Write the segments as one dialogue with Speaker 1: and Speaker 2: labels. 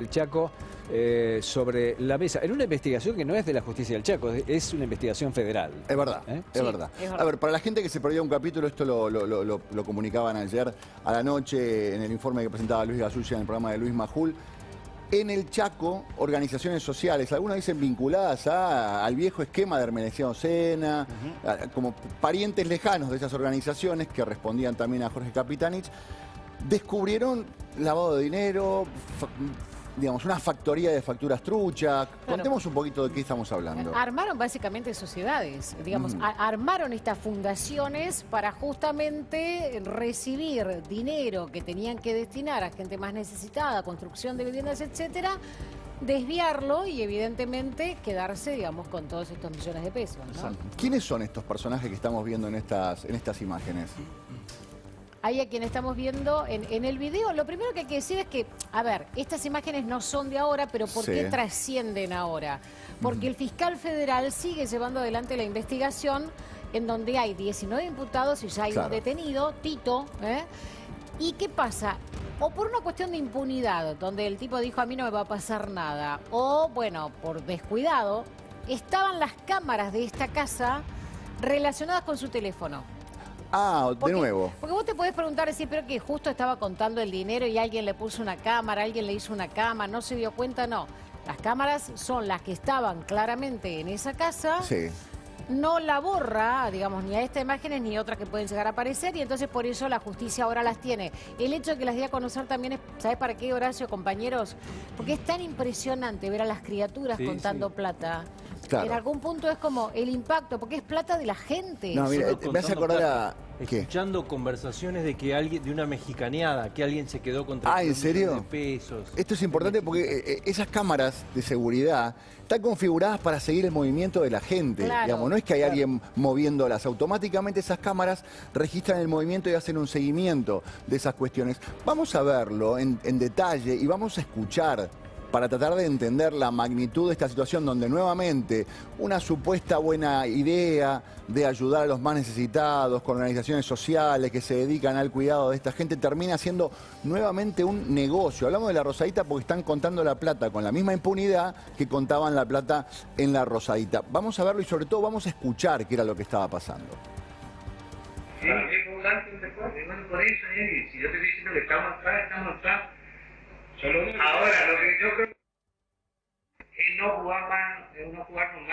Speaker 1: El Chaco sobre la mesa, en una investigación que no es de la justicia del Chaco, es una investigación federal.
Speaker 2: Es verdad,
Speaker 1: ¿Eh?
Speaker 2: es verdad. A ver, para la gente que se perdió un capítulo, esto lo comunicaban ayer a la noche en el informe que presentaba Luis Gasulla en el programa de Luis Majul. En el Chaco, organizaciones sociales, algunas dicen vinculadas al viejo esquema de Hermenegildo Sena, como parientes lejanos de esas organizaciones que respondían también a Jorge Capitanich, descubrieron lavado de dinero, digamos, una factoría de facturas truchas. Claro. Contemos un poquito de qué estamos hablando.
Speaker 3: Armaron básicamente sociedades, digamos, armaron estas fundaciones para justamente recibir dinero que tenían que destinar a gente más necesitada, construcción de viviendas, etcétera, desviarlo y evidentemente quedarse, digamos, con todos estos millones de pesos, ¿no?
Speaker 2: ¿Quiénes son estos personajes que estamos viendo en estas imágenes?
Speaker 3: Ahí a quien estamos viendo en el video, lo primero que hay que decir es que, a ver, estas imágenes no son de ahora, pero ¿por qué trascienden ahora? Porque el fiscal federal sigue llevando adelante la investigación en donde hay 19 imputados y ya hay un detenido, Tito, ¿Y qué pasa? O por una cuestión de impunidad, donde el tipo dijo a mí no me va a pasar nada, o bueno, por descuidado, estaban las cámaras de esta casa relacionadas con su teléfono.
Speaker 2: Ah, de nuevo.
Speaker 3: Porque vos te podés preguntar, decir, pero que justo estaba contando el dinero y alguien le puso una cámara, alguien le hizo una cama, no se dio cuenta, no. Las cámaras son las que estaban claramente en esa casa. Sí. No la borra, digamos, ni a estas imágenes ni otras que pueden llegar a aparecer y entonces por eso la justicia ahora las tiene. El hecho de que las dé a conocer también es, ¿sabés para qué, Horacio, compañeros? Porque es tan impresionante ver a las criaturas contando plata. Claro. En algún punto es como el impacto, porque es plata de la gente.
Speaker 2: No, mira, me hace acordar a...
Speaker 4: Escuchando conversaciones de que alguien, de una mexicaneada, que alguien se quedó con
Speaker 2: ¿en serio?
Speaker 4: de pesos.
Speaker 2: Esto es importante porque esas cámaras de seguridad están configuradas para seguir el movimiento de la gente. Claro, digamos, no es que hay alguien moviéndolas. Automáticamente esas cámaras registran el movimiento y hacen un seguimiento de esas cuestiones. Vamos a verlo en detalle y vamos a escuchar para tratar de entender la magnitud de esta situación donde nuevamente una supuesta buena idea de ayudar a los más necesitados con organizaciones sociales que se dedican al cuidado de esta gente termina siendo nuevamente un negocio. Hablamos de la Rosadita porque están contando la plata con la misma impunidad que contaban la plata en la Rosadita. Vamos a verlo y sobre todo vamos a escuchar qué era lo que estaba pasando.
Speaker 5: Sí, es un antes y un después. Bueno, por eso, si yo te estoy diciendo que estamos acá. Ahora, lo que yo creo es no jugar mal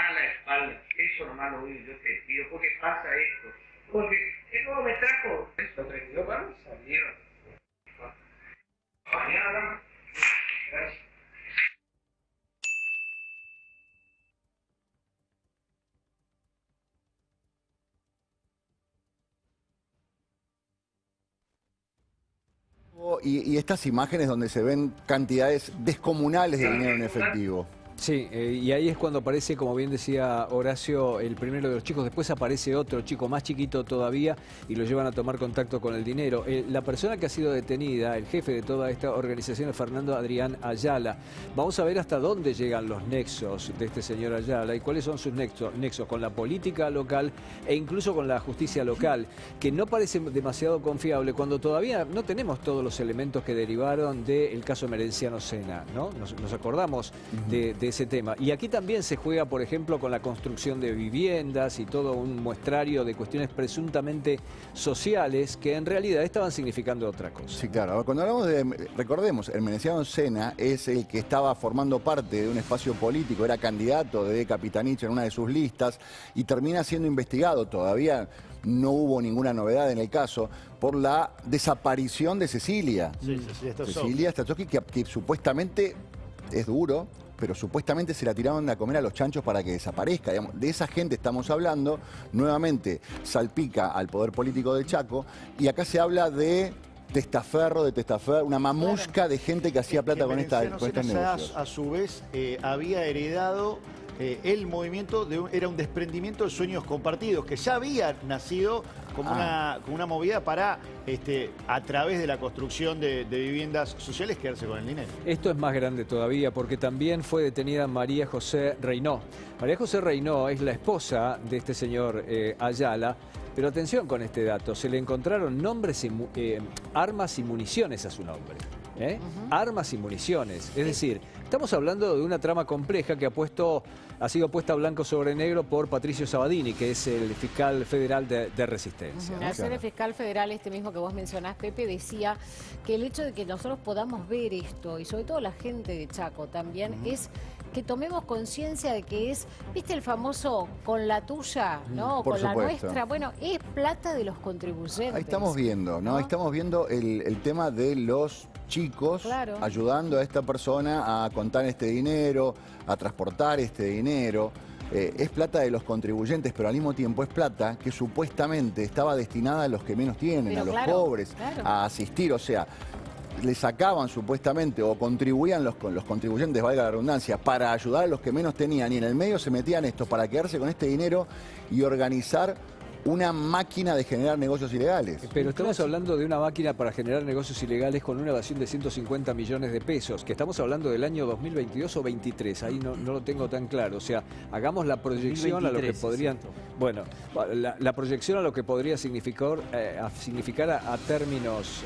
Speaker 5: a la espalda. Eso nomás lo digo, yo te pido, porque pasa esto. Porque, ¿qué nuevo me trajo? Esto, 32 van, salieron. Mañana hablamos. Gracias.
Speaker 2: Y estas imágenes donde se ven cantidades descomunales de dinero en efectivo.
Speaker 1: Sí, y ahí es cuando aparece, como bien decía Horacio, el primero de los chicos. Después aparece otro chico más chiquito todavía y lo llevan a tomar contacto con el dinero. La persona que ha sido detenida, el jefe de toda esta organización, es Fernando Adrián Ayala. Vamos a ver hasta dónde llegan los nexos de este señor Ayala y cuáles son sus nexos con la política local e incluso con la justicia local, que no parece demasiado confiable cuando todavía no tenemos todos los elementos que derivaron del caso Merenciano Sena, ¿no? Nos acordamos de ese tema. Y aquí también se juega, por ejemplo, con la construcción de viviendas y todo un muestrario de cuestiones presuntamente sociales que en realidad estaban significando otra cosa.
Speaker 2: Sí, claro. Cuando hablamos de, recordemos, Hermenegildo Sena es el que estaba formando parte de un espacio político, era candidato de Capitanich en una de sus listas y termina siendo investigado. Todavía no hubo ninguna novedad en el caso por la desaparición de Cecilia. Cecilia Stachowski, que supuestamente es duro, pero supuestamente se la tiraron a comer a los chanchos para que desaparezca. Digamos, de esa gente estamos hablando, nuevamente salpica al poder político del Chaco, y acá se habla de testaferro, una mamusca de gente que hacía plata con estos negocios.
Speaker 6: A su vez, había heredado el movimiento, era un desprendimiento de sueños compartidos, que ya había nacido como una movida para, a través de la construcción de viviendas sociales, quedarse con el dinero.
Speaker 1: Esto es más grande todavía porque también fue detenida María José Reynó. María José Reynó es la esposa de este señor Ayala, pero atención con este dato, se le encontraron nombres, armas y municiones a su nombre. armas y municiones. Es decir, estamos hablando de una trama compleja que ha sido puesta blanco sobre negro por Patricio Sabatini, que es el fiscal federal de Resistencia.
Speaker 3: ¿no? Ayer el fiscal federal, este mismo que vos mencionás, Pepe, decía que el hecho de que nosotros podamos ver esto, y sobre todo la gente de Chaco también, es que tomemos conciencia de que es, ¿viste el famoso con la tuya, ¿no?
Speaker 2: Por
Speaker 3: con
Speaker 2: supuesto.
Speaker 3: la nuestra. Bueno, es plata de los contribuyentes.
Speaker 2: Ahí estamos viendo, ¿no? Estamos viendo el tema de los chicos ayudando a esta persona a contar este dinero, a transportar este dinero. Es plata de los contribuyentes, pero al mismo tiempo es plata que supuestamente estaba destinada a los que menos tienen,
Speaker 3: pero
Speaker 2: a los pobres, a asistir, o sea, le sacaban supuestamente o contribuían los contribuyentes, valga la redundancia, para ayudar a los que menos tenían y en el medio se metían estos para quedarse con este dinero y organizar una máquina de generar negocios ilegales.
Speaker 1: Pero estamos hablando de una máquina para generar negocios ilegales con una evasión de 150 millones de pesos, que estamos hablando del año 2022 o 23, ahí no lo tengo tan claro. O sea, hagamos la proyección 2023, a lo que podrían... Bueno, la proyección a lo que podría significar a términos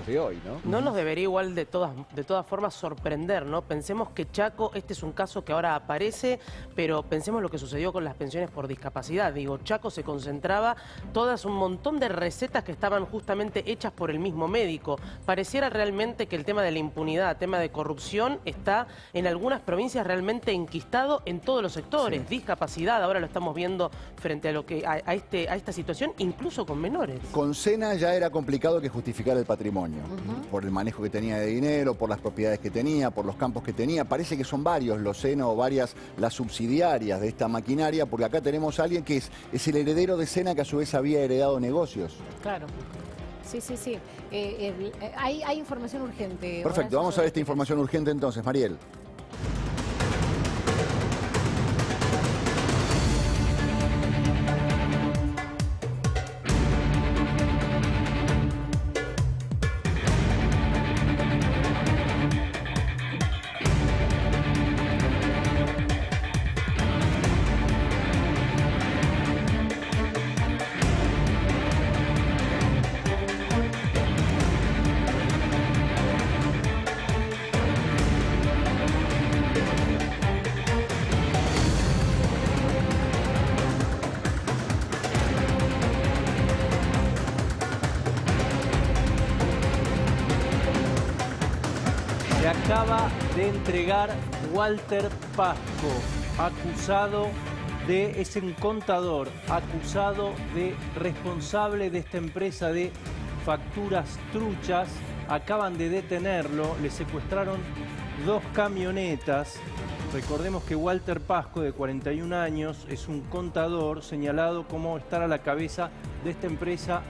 Speaker 1: de hoy, ¿no?
Speaker 7: No nos debería igual de todas formas sorprender, ¿no? Pensemos que Chaco, este es un caso que ahora aparece, pero pensemos lo que sucedió con las pensiones por discapacidad. Digo, Chaco se concentraba todas un montón de recetas que estaban justamente hechas por el mismo médico. Pareciera realmente que el tema de la impunidad, tema de corrupción, está en algunas provincias realmente enquistado en todos los sectores. Sí. Discapacidad, ahora lo estamos viendo frente a esta situación, incluso con menores. Con
Speaker 2: Sena ya era complicado que justificara el patrimonio, por el manejo que tenía de dinero, por las propiedades que tenía, por los campos que tenía. Parece que son varios los Sena o varias las subsidiarias de esta maquinaria, porque acá tenemos a alguien que es el heredero de Sena, que a su vez había heredado negocios.
Speaker 3: Claro. Sí. Hay información urgente.
Speaker 2: Perfecto, vamos a ver esta información urgente entonces, Mariel.
Speaker 4: Se acaba de entregar Walter Pasco, es un contador, acusado de responsable de esta empresa de facturas truchas. Acaban de detenerlo, le secuestraron 2 camionetas. Recordemos que Walter Pasco, de 41 años, es un contador señalado como estar a la cabeza de esta empresa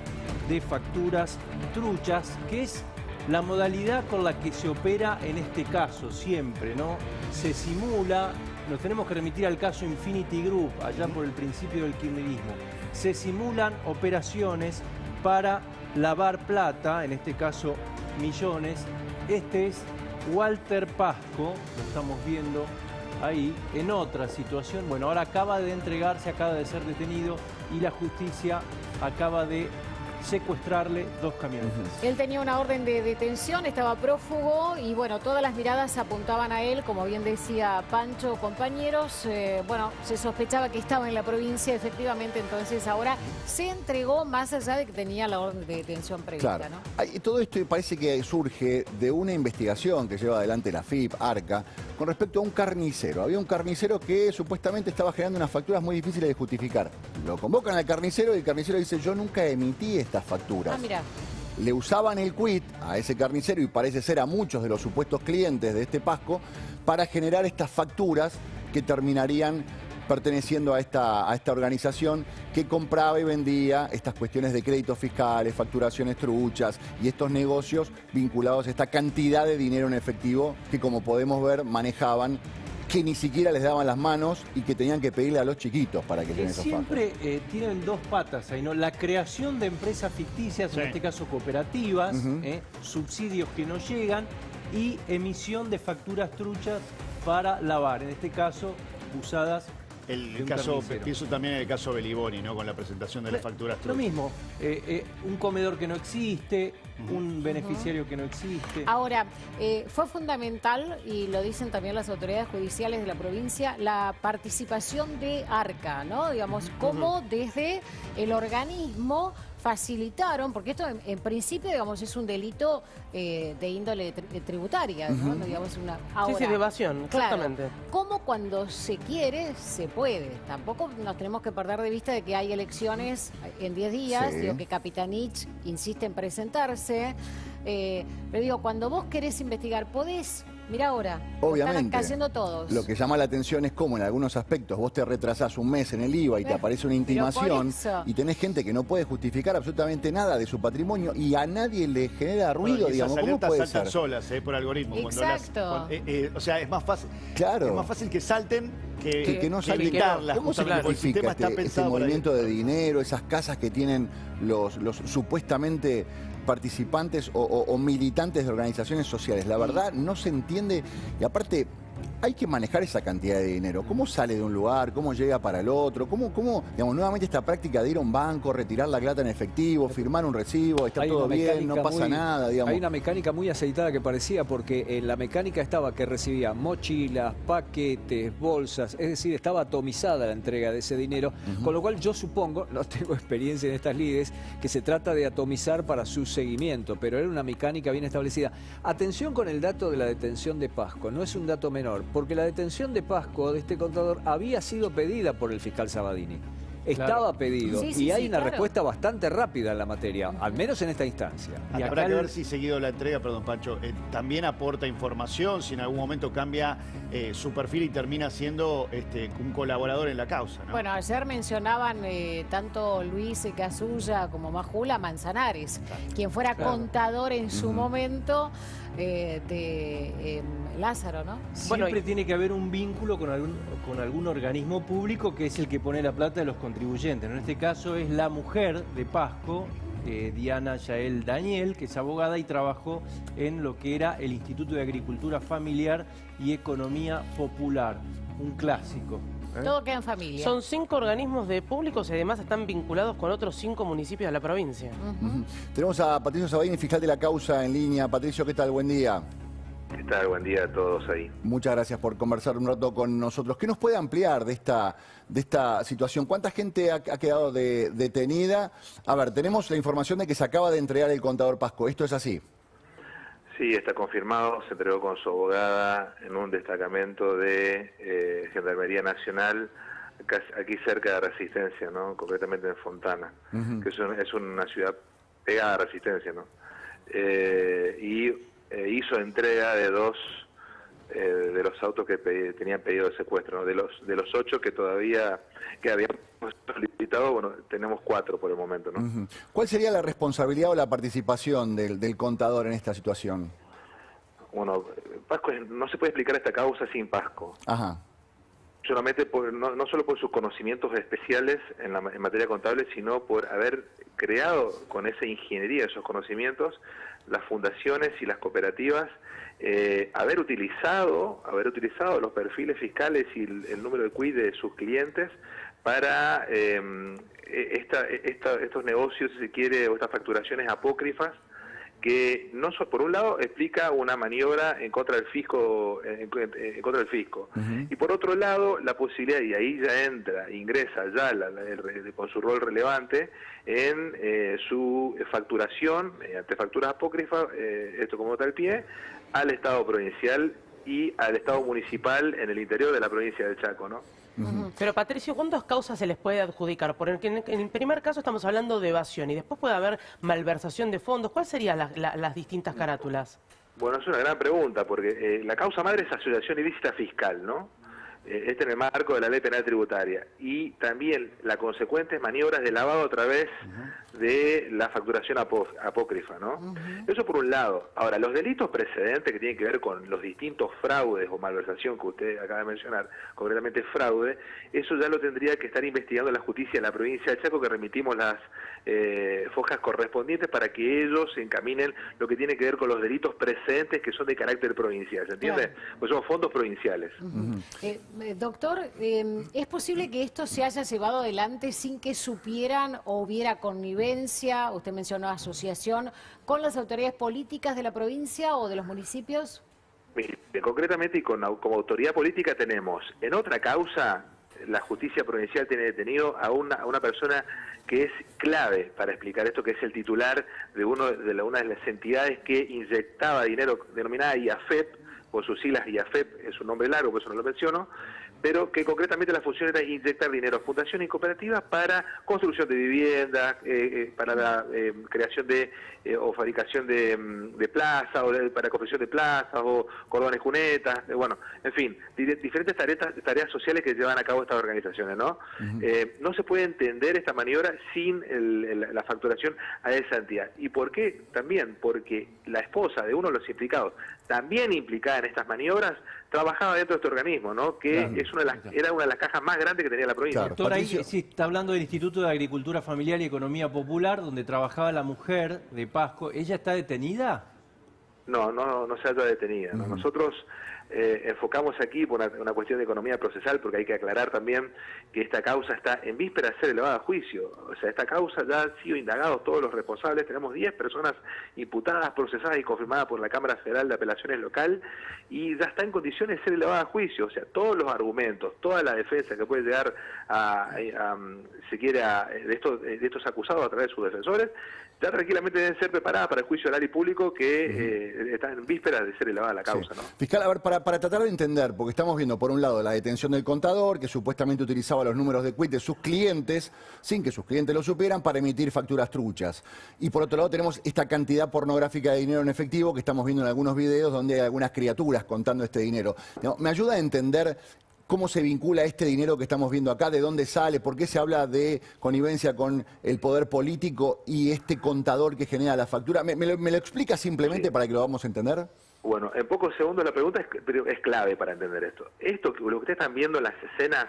Speaker 4: de facturas truchas, que es la modalidad con la que se opera en este caso, siempre, ¿no? Se simula, nos tenemos que remitir al caso Infinity Group, allá por el principio del kirchnerismo. Se simulan operaciones para lavar plata, en este caso millones. Este es Walter Pasco, lo estamos viendo ahí, en otra situación. Bueno, ahora acaba de entregarse, acaba de ser detenido y la justicia acaba de secuestrarle 2 camionetas.
Speaker 3: Él tenía una orden de detención, estaba prófugo y bueno, todas las miradas apuntaban a él, como bien decía Pancho, compañeros. Bueno, se sospechaba que estaba en la provincia, efectivamente, entonces ahora se entregó más allá de que tenía la orden de detención prevista,
Speaker 2: claro,
Speaker 3: ¿no?
Speaker 2: Todo esto parece que surge de una investigación que lleva adelante la FIP, ARCA, con respecto a un carnicero. Había un carnicero que supuestamente estaba generando unas facturas muy difíciles de justificar. Lo convocan al carnicero y el carnicero dice: yo nunca emití estas facturas.
Speaker 3: Mira.
Speaker 2: Le usaban el quit a ese carnicero y parece ser a muchos de los supuestos clientes de este Pasco para generar estas facturas que terminarían perteneciendo a esta organización que compraba y vendía estas cuestiones de créditos fiscales, facturaciones truchas y estos negocios vinculados a esta cantidad de dinero en efectivo que, como podemos ver, manejaban, que ni siquiera les daban las manos y que tenían que pedirle a los chiquitos para que lleven esos pagos.
Speaker 4: Siempre tienen 2 patas ahí, ¿no? La creación de empresas ficticias, en este caso cooperativas, subsidios que no llegan y emisión de facturas truchas para lavar, en este caso usadas.
Speaker 6: Pienso también en el caso Beliboni, ¿no? Con la presentación de las facturas truchas.
Speaker 4: Lo mismo, un comedor que no existe, un beneficiario que no existe.
Speaker 3: Ahora, fue fundamental, y lo dicen también las autoridades judiciales de la provincia, la participación de ARCA, ¿no? Digamos, cómo desde el organismo facilitaron, porque esto en principio, digamos, es un delito de índole tributaria, ¿no? Digamos ahora,
Speaker 7: Sí, de evasión, exactamente.
Speaker 3: Claro, como cuando se quiere, se puede. Tampoco nos tenemos que perder de vista de que hay elecciones en 10 días, digo que Capitanich insiste en presentarse, pero digo, cuando vos querés investigar, podés. Mira ahora,
Speaker 2: obviamente,
Speaker 3: lo están haciendo todos.
Speaker 2: Lo que llama la atención es cómo en algunos aspectos vos te retrasás un mes en el IVA y te aparece una intimación y tenés gente que no puede justificar absolutamente nada de su patrimonio y a nadie le genera ruido, digamos.
Speaker 6: Esas
Speaker 2: ¿Cómo puede
Speaker 6: saltan
Speaker 2: ser?
Speaker 6: solas, por algoritmo.
Speaker 3: Exacto.
Speaker 6: O sea, es más fácil.
Speaker 2: Claro.
Speaker 6: Es más fácil que salten
Speaker 2: que no salten. ¿Cómo se justifica este movimiento de dinero, esas casas que tienen los supuestamente participantes o militantes de organizaciones sociales? La verdad no se entiende, y aparte hay que manejar esa cantidad de dinero. ¿Cómo sale de un lugar? ¿Cómo llega para el otro? ¿Cómo digamos, nuevamente esta práctica de ir a un banco, retirar la plata en efectivo, firmar un recibo, está todo bien, no pasa nada, digamos?
Speaker 1: Hay una mecánica muy aceitada que parecía, porque en la mecánica estaba que recibía mochilas, paquetes, bolsas, es decir, estaba atomizada la entrega de ese dinero, con lo cual yo supongo, no tengo experiencia en estas lides, que se trata de atomizar para su seguimiento, pero era una mecánica bien establecida. Atención con el dato de la detención de Pasco, no es un dato menor, porque la detención de Pasco, de este contador, había sido pedida por el fiscal Sabadini. Estaba pedido y hay una respuesta bastante rápida en la materia, al menos en esta instancia.
Speaker 6: Y habrá que ver si seguido la entrega, perdón Pancho, también aporta información, si en algún momento cambia su perfil y termina siendo un colaborador en la causa, ¿no?
Speaker 3: Bueno, ayer mencionaban tanto Luis Casulla como Majula Manzanares, quien fuera contador en su momento de Lázaro, ¿no?
Speaker 4: Siempre tiene que haber un vínculo con algún organismo público que es el que pone la plata de los contribuyentes. En este caso es la mujer de Pasco, Diana Yael Daniel, que es abogada y trabajó en lo que era el Instituto de Agricultura Familiar y Economía Popular, un clásico.
Speaker 3: Todo queda en familia.
Speaker 7: Son 5 organismos de públicos y además están vinculados con otros 5 municipios de la provincia.
Speaker 2: Tenemos a Patricio Sabadini, fiscal de la causa, en línea. Patricio, ¿qué tal? Buen día.
Speaker 8: ¿Qué tal? Buen día a todos ahí.
Speaker 2: Muchas gracias por conversar un rato con nosotros. ¿Qué nos puede ampliar de esta situación? ¿Cuánta gente ha quedado detenida? A ver, tenemos la información de que se acaba de entregar el contador Pasco. ¿Esto es así?
Speaker 8: Sí, está confirmado. Se entregó con su abogada en un destacamento de Gendarmería Nacional, aquí cerca de Resistencia, ¿no? Concretamente en Fontana, que es una ciudad pegada a Resistencia, ¿no? Hizo entrega de dos de los autos que tenían pedido de secuestro, ¿no? De los 8 que habíamos solicitado, bueno, tenemos 4 por el momento, ¿no?
Speaker 2: ¿Cuál sería la responsabilidad o la participación del contador en esta situación?
Speaker 8: Bueno, Pasco, no se puede explicar esta causa sin Pasco.
Speaker 2: Ajá.
Speaker 8: Solamente no solo por sus conocimientos especiales en materia contable, sino por haber creado con esa ingeniería, esos conocimientos, las fundaciones y las cooperativas, haber utilizado los perfiles fiscales y el número de CUI de sus clientes para estos negocios, si se quiere, o estas facturaciones apócrifas, que por un lado explica una maniobra en contra del fisco, y por otro lado la posibilidad, y ahí ya ingresa ya con su rol relevante en su facturación mediante facturas apócrifas, esto como tal pie, al Estado provincial y al Estado municipal en el interior de la provincia de Chaco, ¿no?
Speaker 7: Pero Patricio, ¿cuántas causas se les puede adjudicar? Porque en el primer caso estamos hablando de evasión y después puede haber malversación de fondos. ¿Cuáles serían las distintas carátulas?
Speaker 8: Bueno, es una gran pregunta, porque la causa madre es asociación ilícita fiscal, ¿no? En el marco de la Ley Penal Tributaria. Y también la consecuente maniobras de lavado a través de la facturación apócrifa, ¿no? Eso por un lado. Ahora, los delitos precedentes que tienen que ver con los distintos fraudes o malversación que usted acaba de mencionar, concretamente fraude, eso ya lo tendría que estar investigando la justicia de la provincia de Chaco, que remitimos las fojas correspondientes para que ellos encaminen lo que tiene que ver con los delitos precedentes que son de carácter provincial, ¿se entiende? Pues son fondos provinciales.
Speaker 3: Doctor, ¿es posible que esto se haya llevado adelante sin que supieran o hubiera connivencia, usted mencionó asociación, con las autoridades políticas de la provincia o de los municipios?
Speaker 8: Mire, concretamente y como autoridad política tenemos, en otra causa, la justicia provincial tiene detenido a una persona que es clave para explicar esto, que es el titular de una de las entidades que inyectaba dinero, denominada IAFEP, por sus siglas IAFEP, es un nombre largo, por eso no lo menciono, pero que concretamente la función era inyectar dinero a fundaciones y cooperativas para construcción de viviendas, para la creación de o fabricación de plazas, o para construcción de plazas, o cordones cunetas, bueno, en fin, diferentes tareas sociales que llevan a cabo estas organizaciones, ¿no? No se puede entender esta maniobra sin la facturación a esa entidad. ¿Y por qué? También porque la esposa de uno de los implicados, también implicada en estas maniobras, trabajaba dentro de este organismo, ¿no? Que claro, era una de las cajas más grandes que tenía la provincia.
Speaker 4: Claro, doctor, ahí sí está hablando del Instituto de Agricultura Familiar y Economía Popular, donde trabajaba la mujer de Pasco. ¿Ella está detenida?
Speaker 8: No se halla detenida, ¿no? Nosotros enfocamos aquí por una cuestión de economía procesal, porque hay que aclarar también que esta causa está en víspera de ser elevada a juicio. O sea, esta causa ya han sido indagados todos los responsables, tenemos 10 personas imputadas, procesadas y confirmadas por la Cámara Federal de Apelaciones Local, y ya está en condiciones de ser elevada a juicio. O sea, todos los argumentos, toda la defensa que puede llegar si quiere, de estos acusados a través de sus defensores, ya tranquilamente deben ser preparadas para el juicio oral y público que está en vísperas de ser elevada la causa, sí, ¿no?
Speaker 2: Fiscal, a ver, para tratar de entender, porque estamos viendo por un lado la detención del contador, que supuestamente utilizaba los números de quit de sus clientes, sin que sus clientes lo supieran, para emitir facturas truchas. Y por otro lado tenemos esta cantidad pornográfica de dinero en efectivo que estamos viendo en algunos videos donde hay algunas criaturas contando este dinero. ¿Me ayuda a entender cómo se vincula este dinero que estamos viendo acá? ¿De dónde sale? ¿Por qué se habla de connivencia con el poder político y este contador que genera la factura? ¿Me lo explica simplemente, sí, para que lo vamos a entender?
Speaker 8: Bueno, en pocos segundos la pregunta es clave para entender esto. Lo que ustedes están viendo en las escenas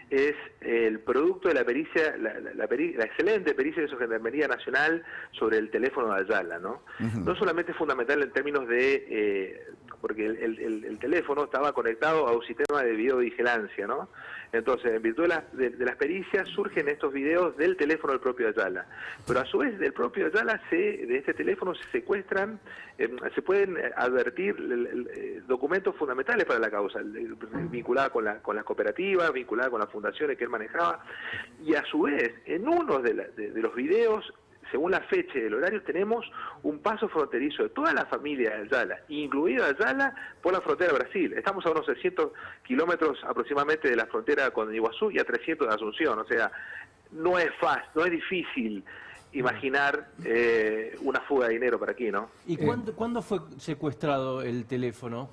Speaker 8: es el producto de la pericia, la excelente pericia de su Gendarmería Nacional sobre el teléfono de Ayala, ¿no? No solamente es fundamental en términos de porque el teléfono estaba conectado a un sistema de videovigilancia, ¿no? Entonces, en virtud de las pericias, surgen estos videos del teléfono del propio Ayala. Pero a su vez, del propio Ayala, de este teléfono se secuestran, se pueden advertir documentos fundamentales para la causa, vinculada con las cooperativas, vinculada con las fundaciones que él manejaba. Y a su vez, en uno de los videos, según la fecha y el horario, tenemos un paso fronterizo de toda la familia de Ayala, incluida Ayala, por la frontera de Brasil. Estamos a unos 600 kilómetros aproximadamente de la frontera con Iguazú y a 300 de Asunción. O sea, no es fácil, no es difícil imaginar una fuga de dinero para aquí, ¿no?
Speaker 4: ¿Y cuándo fue secuestrado el teléfono?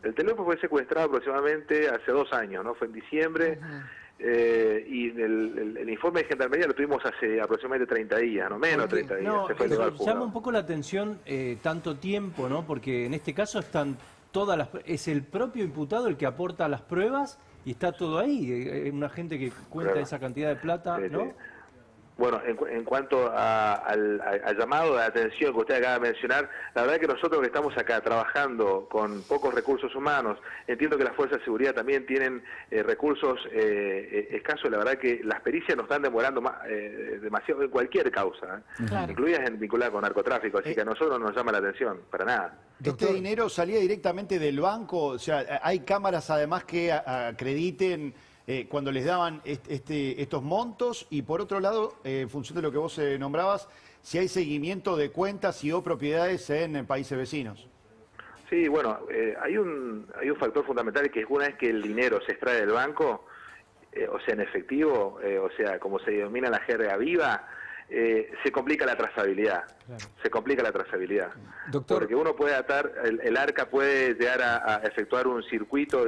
Speaker 8: El teléfono fue secuestrado aproximadamente hace 2 años, ¿no? Fue en diciembre. Y el informe de Gendarmería lo tuvimos hace aproximadamente 30 días, no menos 30 días.
Speaker 4: No, llama un poco la atención tanto tiempo, ¿no? Porque en este caso están es el propio imputado el que aporta las pruebas y está todo ahí. Una gente que cuenta esa cantidad de plata, ¿no? Sí.
Speaker 8: Bueno, en cuanto al llamado de atención que usted acaba de mencionar, la verdad que nosotros que estamos acá trabajando con pocos recursos humanos, entiendo que las fuerzas de seguridad también tienen recursos escasos. La verdad que las pericias nos están demorando demasiado en cualquier causa, claro, incluidas vinculadas con narcotráfico, así que a nosotros no nos llama la atención, para nada.
Speaker 6: ¿Este dinero salía directamente del banco? O sea, ¿hay cámaras además que acrediten cuando les daban estos montos? Y por otro lado, en función de lo que vos nombrabas, si hay seguimiento de cuentas y o propiedades en países vecinos.
Speaker 8: Sí, bueno, hay un factor fundamental, que es una vez que el dinero se extrae del banco, o sea, en efectivo, o sea, como se denomina la jerga viva, se complica la trazabilidad. Claro. Se complica la trazabilidad. Doctor, porque uno puede atar, el ARCA puede llegar a efectuar un circuito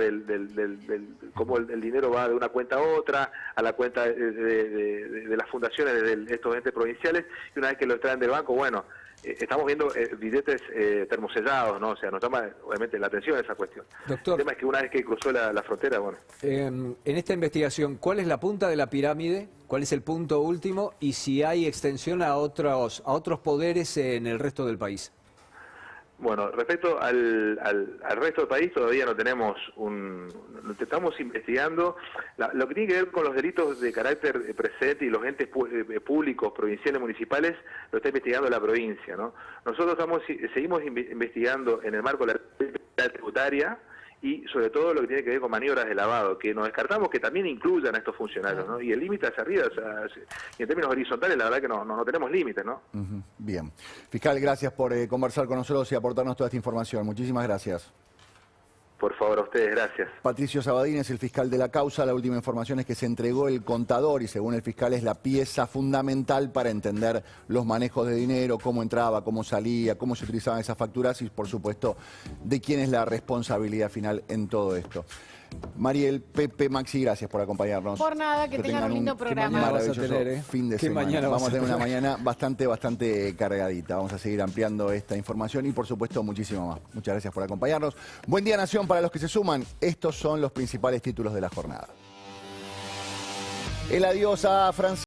Speaker 8: cómo el dinero va de una cuenta a otra, a la cuenta de las fundaciones de estos entes provinciales, y una vez que lo extraen del banco, bueno, estamos viendo billetes termosellados, ¿no? O sea, nos llama obviamente la atención esa cuestión. Doctor, el tema es que una vez que cruzó la frontera, bueno.
Speaker 1: En esta investigación, ¿cuál es la punta de la pirámide? ¿Cuál es el punto último? Y si hay extensión a otros poderes en el resto del país.
Speaker 8: Bueno, respecto al resto del país todavía no tenemos estamos investigando lo que tiene que ver con los delitos de carácter presente y los entes públicos, provinciales, municipales, lo está investigando la provincia, ¿no? Nosotros seguimos investigando en el marco de la tributaria y sobre todo lo que tiene que ver con maniobras de lavado, que nos descartamos que también incluyan a estos funcionarios, ¿no? Y el límite hacia arriba, o sea, y en términos horizontales, la verdad que no tenemos límites, ¿no?
Speaker 2: Bien. Fiscal, gracias por conversar con nosotros y aportarnos toda esta información. Muchísimas gracias.
Speaker 8: Por favor, a ustedes, gracias.
Speaker 2: Patricio Sabatini es el fiscal de la causa. La última información es que se entregó el contador y según el fiscal es la pieza fundamental para entender los manejos de dinero, cómo entraba, cómo salía, cómo se utilizaban esas facturas y por supuesto de quién es la responsabilidad final en todo esto. Mariel, Pepe, Maxi, gracias por acompañarnos.
Speaker 3: Por nada, que tengan un lindo programa.
Speaker 2: Maravilloso fin de semana. Vamos a tener una mañana bastante cargadita. Vamos a seguir ampliando esta información y por supuesto muchísimo más. Muchas gracias por acompañarnos. Buen día, Nación, para los que se suman. Estos son los principales títulos de la jornada. El adiós a Francisco.